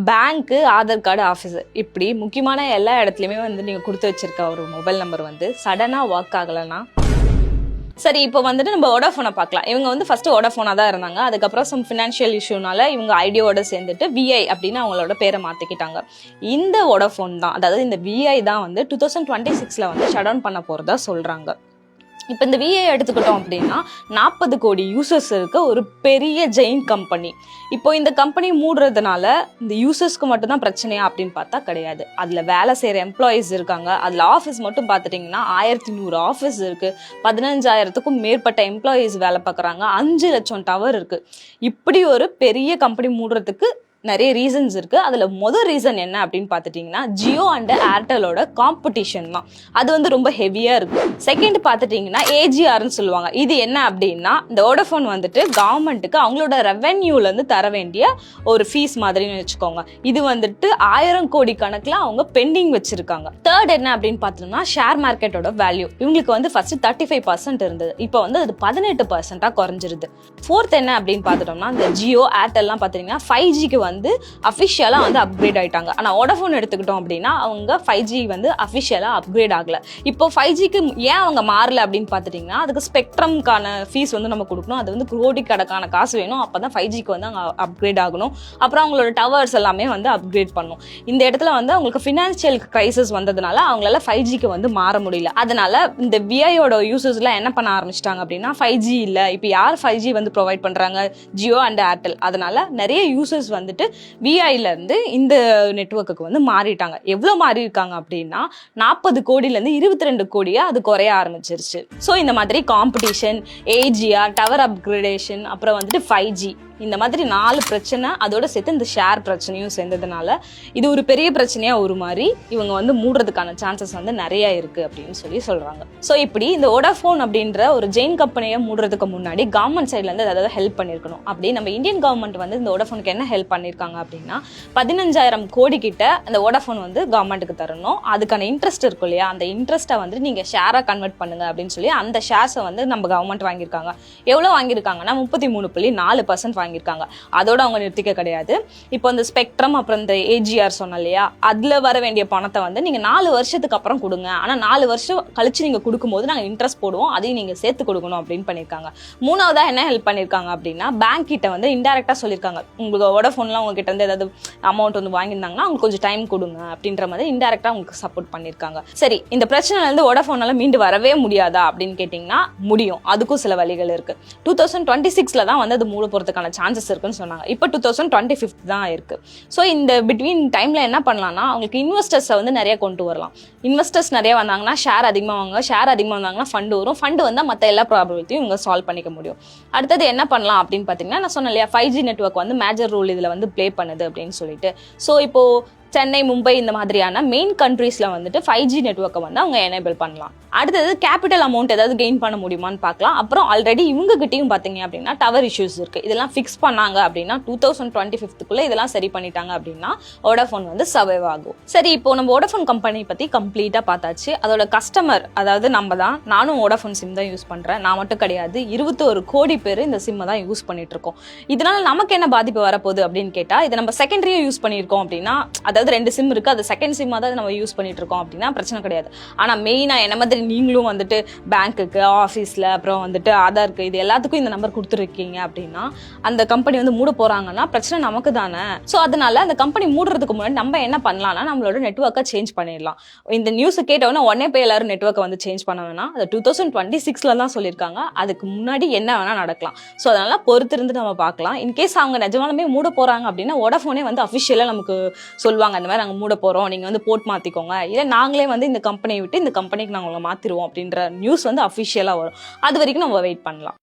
பேங்க்கு, Aadhaar card, office இப்படி முக்கியமான எல்லா இடத்துலையுமே வந்து நீங்கள் கொடுத்து வச்சிருக்க ஒரு மொபைல் நம்பர் வந்து சடனாக ஒர்க் ஆகலைன்னா சரி. இப்போ வந்துட்டு நம்ம வோடாஃபோனை பார்க்கலாம். இவங்க வந்து ஃபர்ஸ்ட் வோடாஃபோனாக தான் இருந்தாங்க. அதுக்கப்புறம் சம் ஃபினான்ஷியல் இஷ்யூனால இவங்க ஐடியாவோட சேர்ந்துட்டு விஐ அப்படின்னு அவங்களோட பேரை மாற்றிக்கிட்டாங்க. இந்த வோடாஃபோன் தான், அதாவது இந்த விஐ தான் வந்து 2026 வந்து ஷட் டவுன் பண்ண போகிறதா சொல்கிறாங்க. இப்போ இந்த விஐ எடுத்துக்கிட்டோம் அப்படின்னா 40 கோடி யூசர்ஸ் இருக்க ஒரு பெரிய ஜெயின் கம்பெனி. இப்போ இந்த கம்பெனி மூடுறதுனால இந்த யூசர்ஸ்க்கு மட்டும்தான் பிரச்சனையா அப்படின்னு பார்த்தா கிடையாது. அதில் வேலை செய்கிற எம்ப்ளாயீஸ் இருக்காங்க. அதில் ஆஃபீஸ் மட்டும் பார்த்துட்டிங்கன்னா 1100 ஆஃபீஸ் இருக்குது. 15,000க்கும் மேற்பட்ட எம்ப்ளாயீஸ் வேலை பார்க்குறாங்க. 5 லட்சம் டவர் இருக்குது. இப்படி ஒரு பெரிய கம்பெனி மூடுறதுக்கு நிறைய ரீசன்ஸ் இருக்குது. அதில் முதல் ரீசன் என்ன அப்படின்னு பார்த்துட்டிங்கன்னா ஜியோ அண்ட் ஏர்டெலோட காம்படிஷன் தான். அது வந்து ரொம்ப ஹெவியாக இருக்குது. செகண்ட் பார்த்துட்டிங்கன்னா ஏஜிஆர்னு சொல்லுவாங்க. இது என்ன அப்படின்னா இந்த வோடாஃபோன் வந்துட்டு கவர்மெண்ட்டுக்கு அவங்களோட ரெவென்யூலேருந்து தர வேண்டிய ஒரு ஃபீஸ் மாதிரின்னு வச்சுக்கோங்க. இது வந்துட்டு 1000 கோடி கணக்கில் அவங்க பெண்டிங் வச்சுருக்காங்க. தேர்ட் என்ன அப்படின்னு பார்த்தோம்னா ஷேர் மார்க்கெட்டோட வேல்யூ. இவங்களுக்கு வந்து ஃபர்ஸ்ட் 35% இருந்தது. இப்போ வந்து அது 18% குறைஞ்சிருது. ஃபோர்த் என்ன அப்படின்னு பார்த்துட்டோம்னா இந்த ஜியோ ஏர்டெல்லாம் பார்த்தீங்கன்னா 5Gக்கு வந்து அஃபிஷியலாக வந்து அப்கிரேட் ஆகிட்டாங்க. ஆனால் வோடாஃபோன் எடுத்துக்கிட்டோம் அப்படின்னா அவங்க 5G வந்து அஃபிஷியலாக அப்கிரேட் ஆகலை. இப்போ 5Gக்கு ஏன் அவங்க மாறல அப்படின்னு பார்த்துட்டிங்கன்னா அதுக்கு ஸ்பெக்ட்ரம்கான ஃபீஸ் வந்து நம்ம கொடுக்கணும். அது வந்து கோடிக்கணக்கான காசு வேணும். அப்போ தான் 5Gக்கு வந்து அவங்க அப்கிரேட் ஆகணும். அப்புறம் அவங்களோட டவர்ஸ் எல்லாமே வந்து அப்கிரேட் பண்ணணும். இந்த இடத்துல வந்து அவங்களுக்கு ஃபினான்ஷியல் கிரைசிஸ் வந்ததுனால அவங்களால 5Gக்கு வந்து மாற முடியல. அதனால இந்த விஐயோட யூசர்ஸ்லாம் என்ன பண்ண ஆரம்பிச்சிட்டாங்க அப்படின்னா 5G இல்லை, இப்போ யார் 5G வந்து ப்ரொவைட் பண்ணுறாங்க? Jio and Airtel. அதனால நிறைய யூசர்ஸ் வந்துட்டு விஐலேருந்து இந்த நெட்வொர்க்குக்கு வந்து மாறிட்டாங்க. எவ்வளோ மாறி இருக்காங்க அப்படின்னா 40 கோடியிலேருந்து 22 கோடியாக அது குறைய ஆரம்பிச்சிருச்சு. ஸோ இந்த மாதிரி காம்படிஷன், ஏஜிஆர், டவர் அப்கிரேடேஷன், அப்புறம் வந்துட்டு 5G, இந்த மாதிரி 4 பிரச்சனை, அதோட சேர்த்து இந்த ஷேர் பிரச்சனையும் சேர்ந்ததுனால இது ஒரு பெரிய பிரச்சனையாக ஒரு மாதிரி இவங்க வந்து மூடுறதுக்கான சான்சஸ் வந்து நிறைய இருக்குது அப்படின்னு சொல்கிறாங்க. ஸோ இப்படி இந்த வோடாஃபோன் அப்படின்ற ஒரு ஜெயின் கம்பெனியை மூடுறதுக்கு முன்னாடி கவர்மெண்ட் சைட்லேருந்து அதாவது ஹெல்ப் பண்ணியிருக்கணும். அப்படி நம்ம இந்தியன் கவர்மெண்ட் வந்து இந்த வோடாஃபோனுக்கு என்ன ஹெல்ப் பண்ணியிருக்காங்க அப்படின்னா 15,000 கோடி கிட்ட அந்த வோடாஃபோன் வந்து கவர்மெண்ட்டுக்கு தரணும். அதுக்கான இன்ட்ரெஸ்ட் இருக்கும் இல்லையா, அந்த இன்ட்ரெஸ்ட்டை வந்து நீங்கள் ஷேராக கன்வெர்ட் பண்ணுங்க அப்படின்னு சொல்லி அந்த ஷேர்ஸை வந்து நம்ம கவர்மெண்ட் வாங்கியிருக்காங்க. எவ்வளோ வாங்கியிருக்காங்கன்னா 33.4% வாங்கியிருக்காங்க. அதோட அவங்க நிறுத்திக்க கிடையாது. இப்போ இந்த ஸ்பெக்ட்ரம் அப்புறம் இந்த ஏஜிஆர் சொன்ன இல்லையா, அதில் வர வேண்டிய பணத்தை வந்து நீங்கள் 4 வருஷத்துக்கு அப்புறம் கொடுங்க. ஆனால் 4 வருஷம் கழிச்சு நீங்கள் கொடுக்கும்போது நாங்கள் இன்ட்ரெஸ்ட் போடுவோம், அதையும் நீங்கள் சேர்த்து கொடுக்கணும் அப்படின்னு பண்ணியிருக்காங்க. மூணாவதாக என்ன ஹெல்ப் பண்ணியிருக்காங்க அப்படின்னா பேங்க் கிட்ட வந்து இன்டெரக்டாக சொல்லியிருக்காங்க, உங்களுக்கு வோடாஃபோன்லாம் உங்ககிட்ட வந்து ஏதாவது அமௌண்ட் வந்து வாங்கியிருந்தாங்கன்னா அவங்களுக்கு கொஞ்சம் டைம் கொடுங்க அப்படின்ற மாதிரி இன்டெரக்டாக உங்களுக்கு சப்போர்ட் பண்ணியிருக்காங்க. சரி, இந்த பிரச்சனைலேருந்து வோடாஃபோனால மீண்டு வரவே முடியாதா அப்படின்னு கேட்டிங்கன்னா முடியும். அதுக்கும் சில வழிகள் இருக்குது. 2026 தான் வந்து அது மூட போகிறதுக்கான சான்சஸ் இருக்குன்னு சொன்னாங்க. இப்போ 2025 தான் இருக்கு. ஸோ இந்த பிட்வீன் டைம்ல என்ன பண்ணலாம்னா அவங்களுக்கு இன்வெஸ்டர்ஸை வந்து நிறைய கொண்டு வரலாம். இன்வெஸ்டர்ஸ் நிறைய வந்தாங்கன்னா ஷேர் அதிகமாக வாங்க, ஷேர் அதிகமாக வந்தாங்கன்னா ஃபண்டு வரும். ஃபண்டு வந்தால் மற்ற எல்லா ப்ராப்ளத்தையும் இவங்க சால்வ் பண்ணிக்க முடியும். அடுத்தது என்ன பண்ணலாம் அப்படின்னு பார்த்தீங்கன்னா நான் சொன்னேன் இல்லையா 5G நெட்வொர்க் வந்து மேஜர் ரோல் இதில் வந்து ப்ளே பண்ணுது அப்படின்னு சொல்லிட்டு. ஸோ இப்போ சென்னை, மும்பை இந்த மாதிரியான மெயின் கண்ட்ரீஸில் வந்துட்டு 5G நெட்வொர்க்கை வந்து அவங்க எனேபிள் பண்ணலாம். அடுத்தது கேபிட்டல் அமௌண்ட் ஏதாவது கெயின் பண்ண முடியுமான்னு பார்க்கலாம். அப்புறம் ஆல்ரெடி இவங்ககிட்டையும் பார்த்தீங்க அப்படின்னா டவர் இஷ்யூஸ் இருக்குது. இதெல்லாம் ஃபிக்ஸ் பண்ணாங்க அப்படின்னா 2025க்குள்ளே இதெல்லாம் சரி பண்ணிட்டாங்க அப்படின்னா வோடாஃபோன் வந்து சர்வைவ் ஆகும். சரி, இப்போ நம்ம வோடாஃபோன் கம்பெனி பற்றி கம்ப்ளீட்டாக பார்த்தாச்சு. அதோட கஸ்டமர் அதாவது நம்ம தான். நானும் வோடாஃபோன் சிம் தான் யூஸ் பண்ணுறேன். நான் மட்டும் கிடையாது, 21 கோடி பேர் இந்த சிம்மை தான் யூஸ் பண்ணிட்டு இருக்கோம். இதனால நமக்கு என்ன பாதிப்பு வரப்போகுது அப்படின்னு கேட்டால், இதை நம்ம செகண்டரியாக யூஸ் பண்ணியிருக்கோம் அப்படின்னா, அதாவது 2 சிம் இருக்குது, அது செகண்ட் சிம்மாக தான் நம்ம யூஸ் பண்ணிட்டு இருக்கோம் அப்படின்னா பிரச்சனை கிடையாது. ஆனால் மெயினாக என்ன மாதிரி நீங்களும் வந்துட்டு பேங்க்குக்கு, ஆஃபீஸில், அப்புறம் வந்துட்டு ஆதாருக்கு, இது எல்லாத்துக்கும் இந்த நம்பர் கொடுத்துருக்கீங்க அப்படின்னா அந்த கம்பெனி வந்து மூட போகிறாங்கன்னா பிரச்சனை நமக்கு தானே. ஸோ அதனால அந்த கம்பெனி மூடுறதுக்கு முன்னாடி நம்ம என்ன பண்ணலாம்னா நம்மளோட நெட்வொர்க்கை சேஞ்ச் பண்ணிடலாம். இந்த நியூஸை கேட்டவொன்னே உடனே போய் எல்லாரும் நெட்வொர்க்கை வந்து சேஞ்ச் பண்ண வேணாம். அது 2026 தான் சொல்லியிருக்காங்க. அதுக்கு முன்னாடி என்ன வேணால் நடக்கலாம். ஸோ அதனால் பொறுத்திருந்து நம்ம பார்க்கலாம். இன்கேஸ் அவங்க நிஜமாலுமே மூட போகிறாங்க அப்படின்னா வோடாஃபோனே வந்து அஃபிஷியலாக நமக்கு சொல்லுவாங்க, இந்த மாதிரி நாங்கள் மூட போகிறோம், நீங்கள் வந்து போர்ட் மாற்றிக்கோங்க, இல்லை நாங்களே வந்து இந்த கம்பெனியை விட்டு இந்த கம்பெனிக்கு நாங்கள் மாற்றிடுவோம் அப்படின்ற நியூஸ் வந்து அஃபிஷியலாக வரும். அது வரைக்கும் நம்ம வெயிட் பண்ணலாம்.